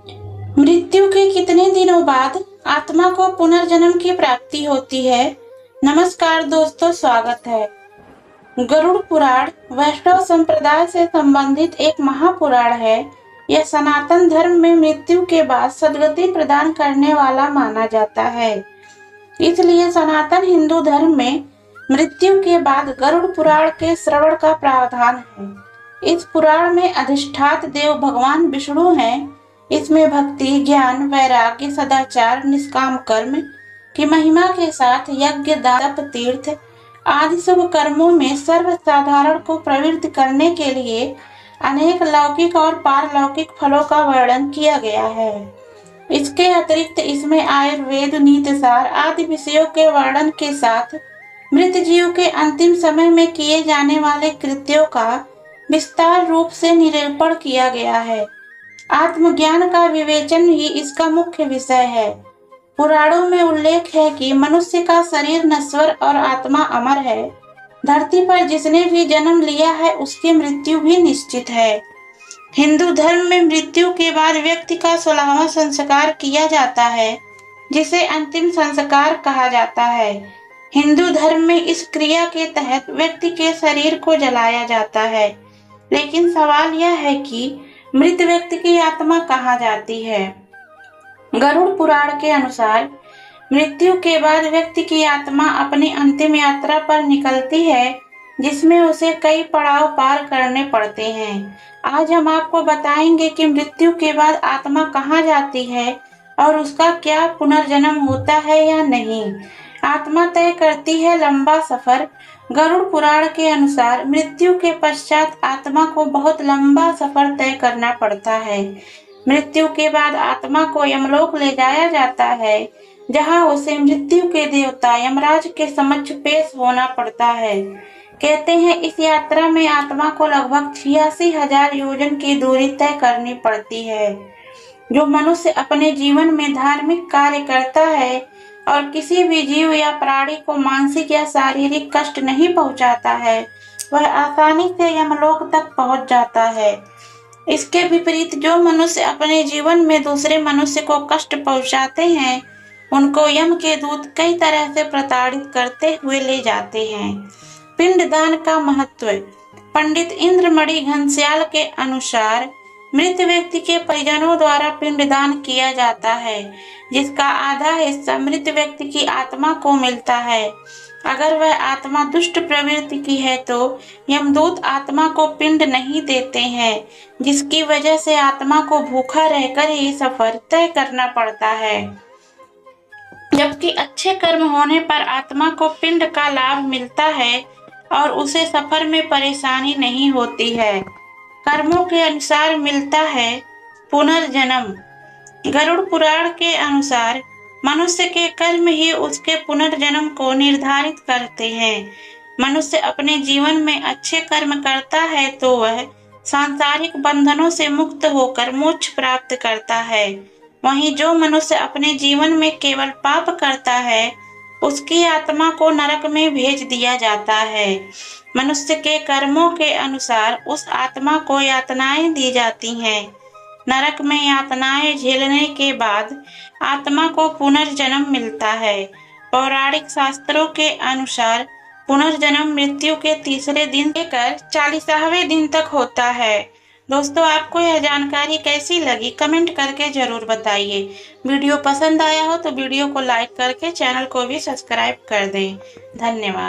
मृत्यु के कितने दिनों बाद आत्मा को पुनर्जन्म की प्राप्ति होती है। नमस्कार दोस्तों, स्वागत है। गरुड़ पुराण वैष्णव संप्रदाय से संबंधित एक महापुराण है। यह सनातन धर्म में मृत्यु के बाद सद्गति प्रदान करने वाला माना जाता है। इसलिए सनातन हिंदू धर्म में मृत्यु के बाद गरुड़ पुराण के श्रवण का प्रावधान है। इस पुराण में अधिष्ठात देव भगवान विष्णु हैं। इसमें भक्ति, ज्ञान, वैराग्य, सदाचार, निष्काम कर्म की महिमा के साथ यज्ञ, दान, तप, तीर्थ आदि शुभ कर्मों में सर्वसाधारण को प्रवृत्त करने के लिए अनेक लौकिक और पारलौकिक फलों का वर्णन किया गया है। इसके अतिरिक्त इसमें आयुर्वेद, नीतिसार आदि विषयों के वर्णन के साथ मृत जीव के अंतिम समय में किए जाने वाले कृत्यों का विस्तार रूप से निरूपण किया गया है। आत्मज्ञान का विवेचन ही इसका मुख्य विषय है। पुराणों में उल्लेख है कि मनुष्य का शरीर नश्वर और आत्मा अमर है। धरती पर जिसने भी जन्म लिया है उसकी मृत्यु भी निश्चित है। हिंदू धर्म में मृत्यु के बाद व्यक्ति का 16वां संस्कार किया जाता है, जिसे अंतिम संस्कार कहा जाता है। हिंदू धर्म में इस क्रिया के तहत व्यक्ति के शरीर को जलाया जाता है। लेकिन सवाल यह है कि मृत व्यक्ति की आत्मा कहाँ जाती है। गरुड़ पुराण के अनुसार मृत्यु के बाद व्यक्ति की आत्मा अपनी अंतिम यात्रा पर निकलती है, जिसमें उसे कई पड़ाव पार करने पड़ते हैं। आज हम आपको बताएंगे कि मृत्यु के बाद आत्मा कहाँ जाती है और उसका क्या पुनर्जन्म होता है या नहीं। आत्मा तय करती है लंबा सफर। गरुड़ पुराण के अनुसार मृत्यु के पश्चात आत्मा को बहुत लंबा सफर तय करना पड़ता है। मृत्यु के बाद आत्मा को यमलोक ले जाया जाता है, जहां उसे मृत्यु के देवता यमराज के समक्ष पेश होना पड़ता है। कहते हैं इस यात्रा में आत्मा को लगभग 86,000 योजन की दूरी तय करनी पड़ती है। जो मनुष्य अपने जीवन में धार्मिक कार्य करता है और किसी भी जीव या प्राणी को मानसिक या शारीरिक कष्ट नहीं पहुंचाता है, वह आसानी से यमलोक तक पहुंच जाता है। इसके विपरीत जो मनुष्य अपने जीवन में दूसरे मनुष्य को कष्ट पहुंचाते हैं, उनको यम के दूत कई तरह से प्रताड़ित करते हुए ले जाते हैं। पिंडदान का महत्व। पंडित इंद्रमणि घनश्याल के अनुसार मृत व्यक्ति के परिजनों द्वारा पिंडदान किया जाता है, जिसका आधा हिस्सा मृत व्यक्ति की आत्मा को मिलता है। अगर वह आत्मा दुष्ट प्रवृत्ति की है तो यमदूत आत्मा को पिंड नहीं देते हैं, जिसकी वजह से आत्मा को भूखा रहकर ही सफर तय करना पड़ता है। जबकि अच्छे कर्म होने पर आत्मा को पिंड का लाभ मिलता है और उसे सफर में परेशानी नहीं होती है। कर्मों के अनुसार मिलता है पुनर्जन्म। गरुड़ पुराण के अनुसार मनुष्य के कर्म ही उसके पुनर्जन्म को निर्धारित करते हैं। मनुष्य अपने जीवन में अच्छे कर्म करता है तो वह सांसारिक बंधनों से मुक्त होकर मोक्ष प्राप्त करता है। वहीं जो मनुष्य अपने जीवन में केवल पाप करता है, उसकी आत्मा को नरक में भेज दिया जाता है। मनुष्य के कर्मों के अनुसार उस आत्मा को यातनाएं दी जाती हैं। नरक में यातनाएं झेलने के बाद आत्मा को पुनर्जन्म मिलता है। पौराणिक शास्त्रों के अनुसार पुनर्जन्म मृत्यु के तीसरे दिन लेकर 40वें दिन तक होता है। दोस्तों, आपको यह जानकारी कैसी लगी कमेंट करके जरूर बताइए। वीडियो पसंद आया हो तो वीडियो को लाइक करके चैनल को भी सब्सक्राइब कर दें। धन्यवाद।